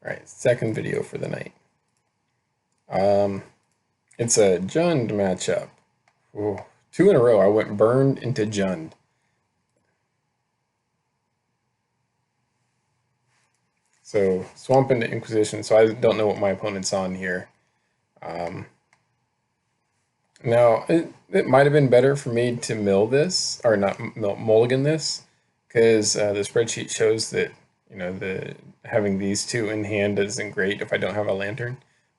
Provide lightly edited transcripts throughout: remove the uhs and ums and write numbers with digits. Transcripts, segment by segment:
Alright, second video for the night. It's a Jund matchup. Ooh, two in a row. I went burned into Jund. So swamp into Inquisition. So I don't know what my opponent's on here. Um, Now it might have been better for me to mill this or not mulligan this because the spreadsheet shows that the having these two in hand isn't great if I don't have a lantern.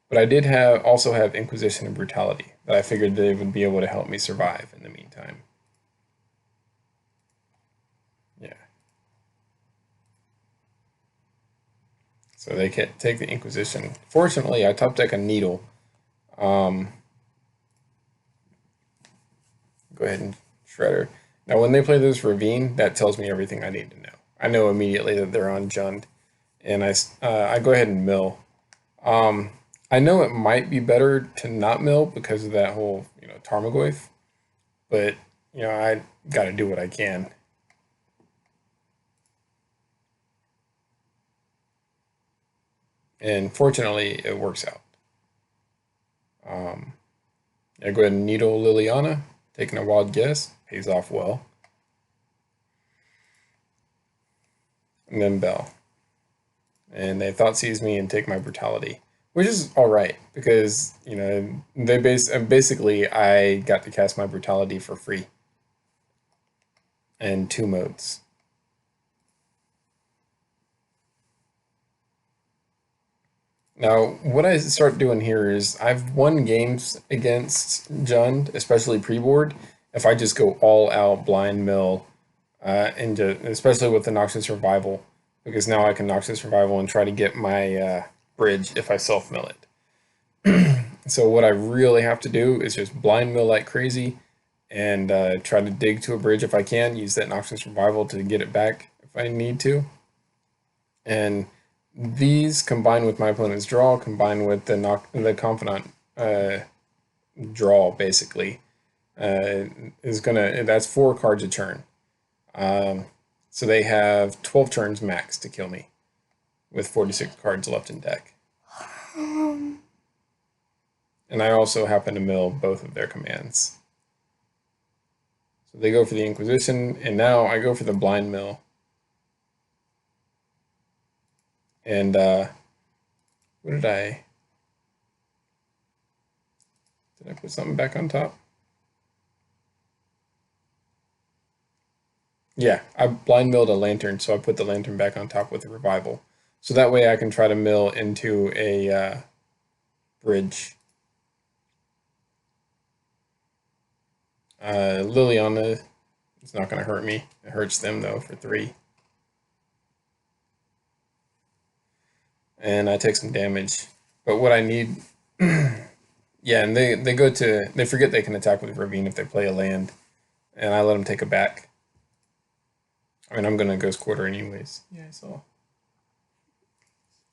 But I did have also have Inquisition and Brutality that I figured they would be able to help me survive in the meantime. Yeah. So they can take the Inquisition. Fortunately, I top deck a Needle. Um, Go ahead and Shredder. Now, when they play this Ravine, that tells me everything I need to know. I know immediately that they're on Jund, and I go ahead and mill. Um, I know it might be better to not mill because of that whole Tarmogoyf, but I got to do what I can. And fortunately, it works out. Um, I go ahead and Needle Liliana, taking a wild guess, pays off well, and then Bell. And they thought seize me and take my brutality, which is all right because basically I got to cast my brutality for free in two modes. Now, what I start doing here is I've won games against Jund, especially pre-board, if I just go all out blind mill into especially with the Noxious Survival, because now I can Noxious Survival and try to get my bridge if I self mill it. So what I really have to do is just blind mill like crazy and try to dig to a bridge if I can. Use that Noxious Survival to get it back if I need to. And these combined with my opponent's draw, combined with the Confidant draw, basically, is gonna that's 4 cards a turn. Um, so they have 12 turns max to kill me with 46 cards left in deck. And I also happen to mill both of their commands. So they go for the Inquisition, and now I go for the Blind Mill. And what did I? Did I put something back on top? Yeah, I blind milled a lantern, so I put the lantern back on top with the revival. So that way I can try to mill into a bridge. Liliana is not going to hurt me. It hurts them though for 3. And I take some damage. But what I need, yeah, and they forget they can attack with Ravine if they play a land, and I let them take it back. I mean, I'm gonna Ghost Quarter anyways. Yeah, I saw.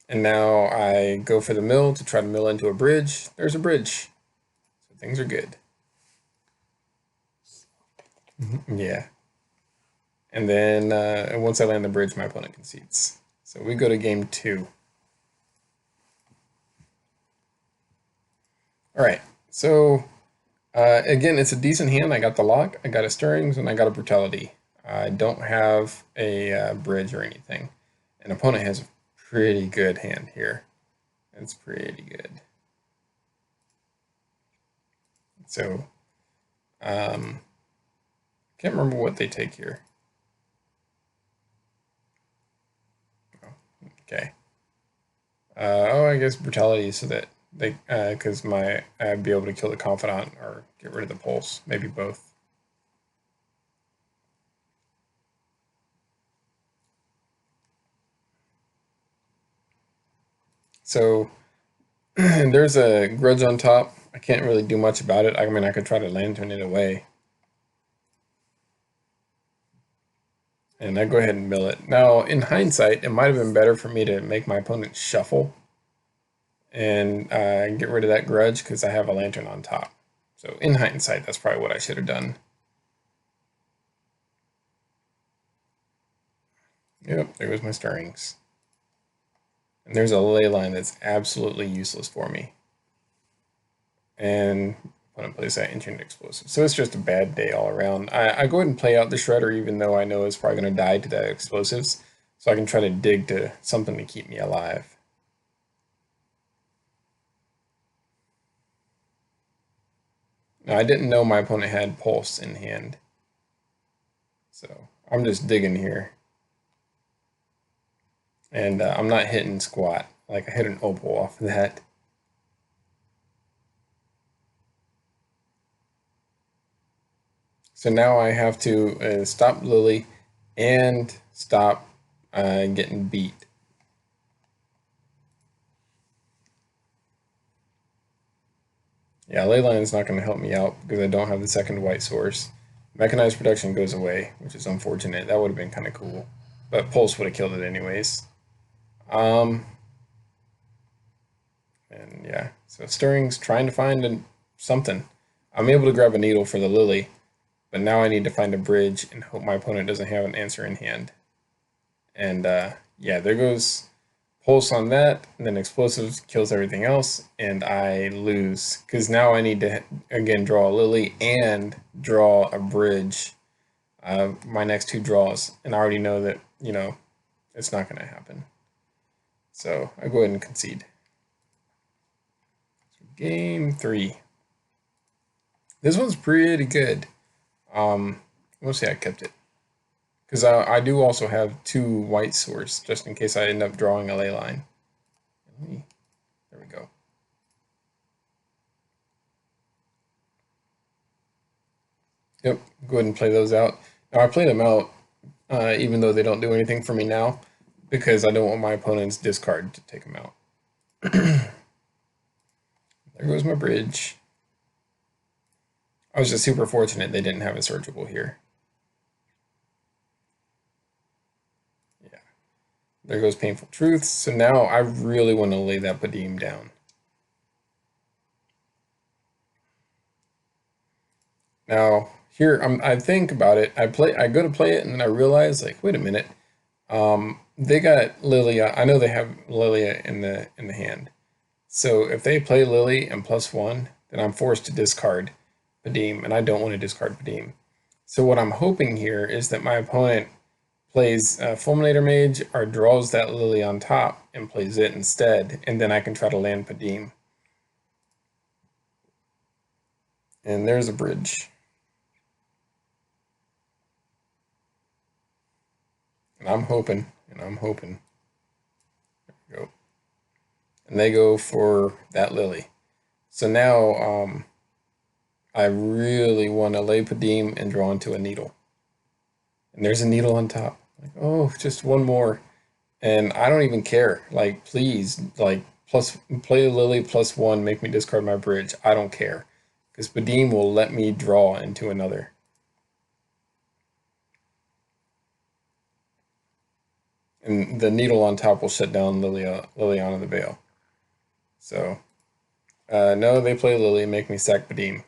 And now I go for the mill to try to mill into a bridge. There's a bridge, so things are good. Yeah. And then once I land the bridge, my opponent concedes. So we go to game 2. All right. So again, it's a decent hand. I got the lock, I got a stirrings, and I got a brutality. I don't have a bridge or anything. An opponent has a pretty good hand here. It's pretty good. So, can't remember what they take here. Oh, okay. I guess brutality so that they, because I'd be able to kill the confidant or get rid of the pulse, maybe both. So there's a grudge on top. I can't really do much about it. I mean, I could try to lantern it away, and I go ahead and mill it. Now, in hindsight, it might have been better for me to make my opponent shuffle and get rid of that grudge because I have a lantern on top. So in hindsight, that's probably what I should have done. Yep, there goes my stirrings. And there's a ley line that's absolutely useless for me. And opponent plays that engineered explosive. So it's just a bad day all around. I go ahead and play out the Shredder even though I know it's probably going to die to that explosives. So I can try to dig to something to keep me alive. Now I didn't know my opponent had Pulse in hand. So I'm just digging here. And I'm not hitting squat. Like I hit an opal off of that. So now I have to stop Lily and stop getting beat. Yeah, Leyline is not going to help me out because I don't have the second white source. Mechanized production goes away, which is unfortunate. That would have been kind of cool. But Pulse would have killed it anyways. Um, and yeah, so Stirring's trying to find something. I'm able to grab a needle for the Lily, but now I need to find a bridge and hope my opponent doesn't have an answer in hand. And yeah, there goes Pulse on that, and then Explosives kills everything else, and I lose. Because now I need to, again, draw a Lily and draw a bridge. My next two draws, and I already know that, it's not going to happen. So I go ahead and concede. Game 3. This one's pretty good. We'll see I kept it. Because I do also have 2 white swords, just in case I end up drawing a ley line. There we go. Yep, go ahead and play those out. Now I played them out, even though they don't do anything for me now, because I don't want my opponent's discard to take them out. There goes my bridge. I was just super fortunate they didn't have a surgical here. Yeah. There goes Painful Truths. So now I really want to lay that Padim down. Now here I think about it. I go to play it and then I realize like, wait a minute. They got Lilia. I know they have Lilia in the hand. So if they play Lily and +1, then I'm forced to discard Padim, and I don't want to discard Padim. So what I'm hoping here is that my opponent plays Fulminator Mage or draws that Lily on top and plays it instead, and then I can try to land Padim. And there's a bridge. And I'm hoping, There we go. And they go for that Lily. So now I really want to lay Padim and draw into a needle. And there's a needle on top. Like, oh, just one more. And I don't even care. Like, please, like, play Lily +1, make me discard my bridge. I don't care. Because Padim will let me draw into another. And the needle on top will shut down Liliana the Veil. So, no, they play Lily, make me sack Padim.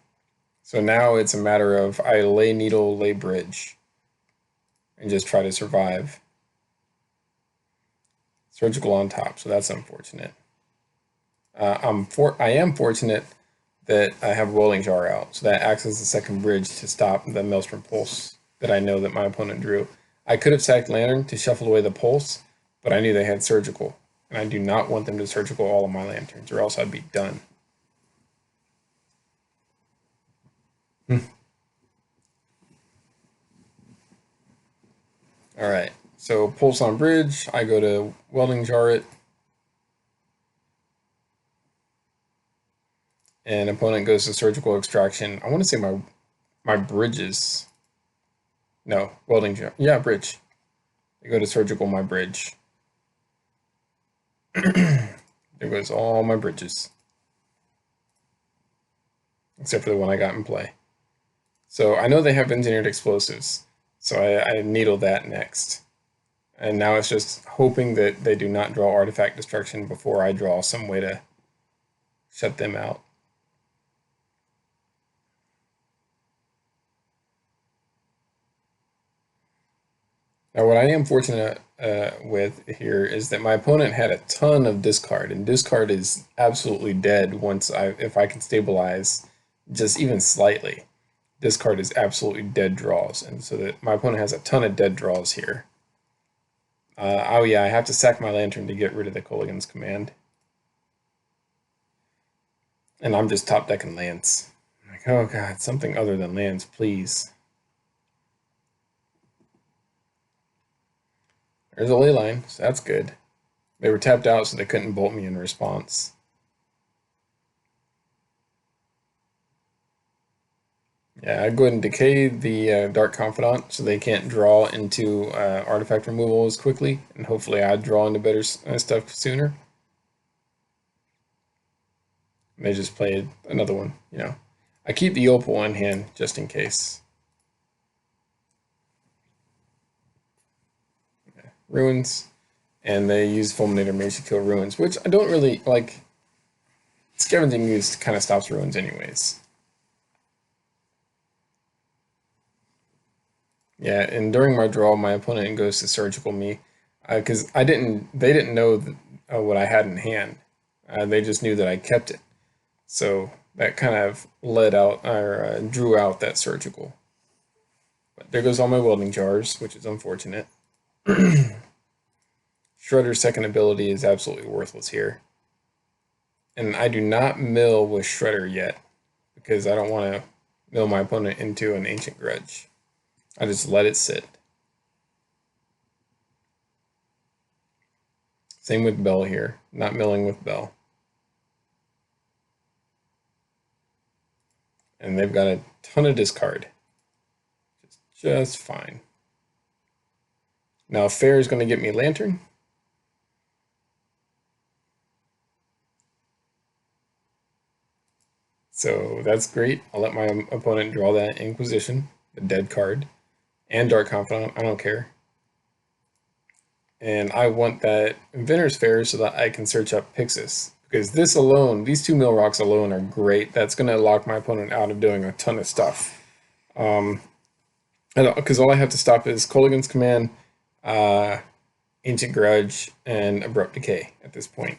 So now it's a matter of I lay needle, lay bridge, and just try to survive. Surgical on top, so that's unfortunate. I am fortunate that I have Rolling Jar out, so that acts as the second bridge to stop the Maelstrom Pulse that I know that my opponent drew. I could have sacked Lantern to shuffle away the Pulse, but I knew they had Surgical, and I do not want them to Surgical all of my Lanterns, or else I'd be done. All right, so Pulse on bridge, I go to Welding Jar it, and opponent goes to Surgical Extraction. I want to say my bridges. No, Welding Jar. Yeah, bridge. They go to Surgical my bridge. There goes all my bridges. Except for the one I got in play. So I know they have engineered explosives. So I needle that next. And now it's just hoping that they do not draw artifact destruction before I draw some way to shut them out. Now what I am fortunate with here is that my opponent had a ton of discard, and discard is absolutely dead once if I can stabilize just even slightly. Discard is absolutely dead draws, and so that my opponent has a ton of dead draws here. Oh yeah, I have to sack my Lantern to get rid of the Kolaghan's Command. And I'm just top decking lands. I'm like, oh god, something other than lands, please. There's a Leyline, so that's good. They were tapped out, so they couldn't bolt me in response. Yeah, I'd go ahead and decay the Dark Confidant so they can't draw into artifact removal as quickly, and hopefully I'd draw into better stuff sooner. And they just played another one, you know. I keep the Opal in hand just in case. Yeah. Ruins, and they use Fulminator Mage to kill Ruins, which I don't really like. Scavenging Ooze kind of stops Ruins anyways. Yeah, and during my draw, my opponent goes to surgical me, because they didn't know what I had in hand. They just knew that I kept it, so that kind of led out or drew out that surgical. But there goes all my welding jars, which is unfortunate. Shredder's second ability is absolutely worthless here, and I do not mill with Shredder yet because I don't want to mill my opponent into an Ancient Grudge. I just let it sit. Same with Bell here. Not milling with Bell. And they've got a ton of discard. Just fine. Now Fair is going to get me Lantern. So that's great. I'll let my opponent draw that Inquisition, the dead card, and Dark Confidant. I don't care. And I want that Inventor's Fair so that I can search up Pixis. Because this alone, these two mill rocks alone are great. That's going to lock my opponent out of doing a ton of stuff. Because all I have to stop is Kolaghan's Command, Ancient Grudge, and Abrupt Decay at this point.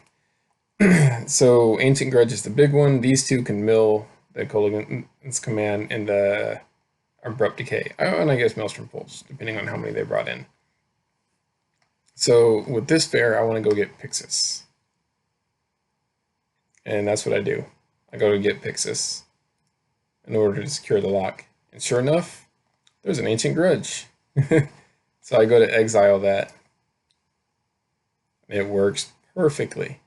So Ancient Grudge is the big one. These two can mill the Kolaghan's Command and the Abrupt Decay. And I guess Maelstrom Pulse, depending on how many they brought in. So with this Fair, I want to go get Pixis. And that's what I do. I go to get Pixis in order to secure the lock. And sure enough, there's an Ancient Grudge. So I go to exile that. It works perfectly.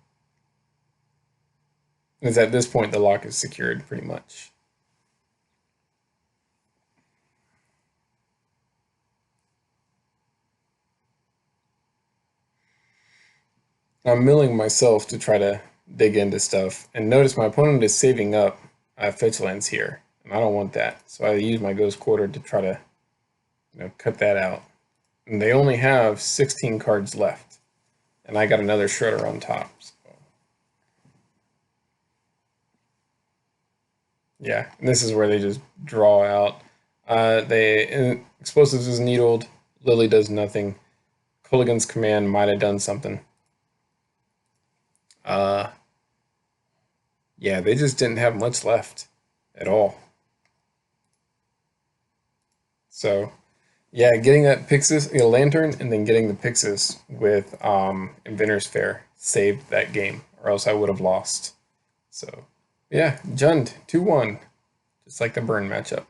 Because at this point, the lock is secured pretty much. I'm milling myself to try to dig into stuff. And notice my opponent is saving up fetch lands here. And I don't want that. So I use my Ghost Quarter to try to cut that out. And they only have 16 cards left. And I got another Shredder on top. So. Yeah, and this is where they just draw out. Explosives is needled. Lily does nothing. Kolaghan's Command might have done something. Yeah, they just didn't have much left at all. So, yeah, getting that Pixis, Lantern, and then getting the Pixis with Inventor's Fair saved that game, or else I would have lost. So, yeah, Jund 2-1, just like the Burn matchup.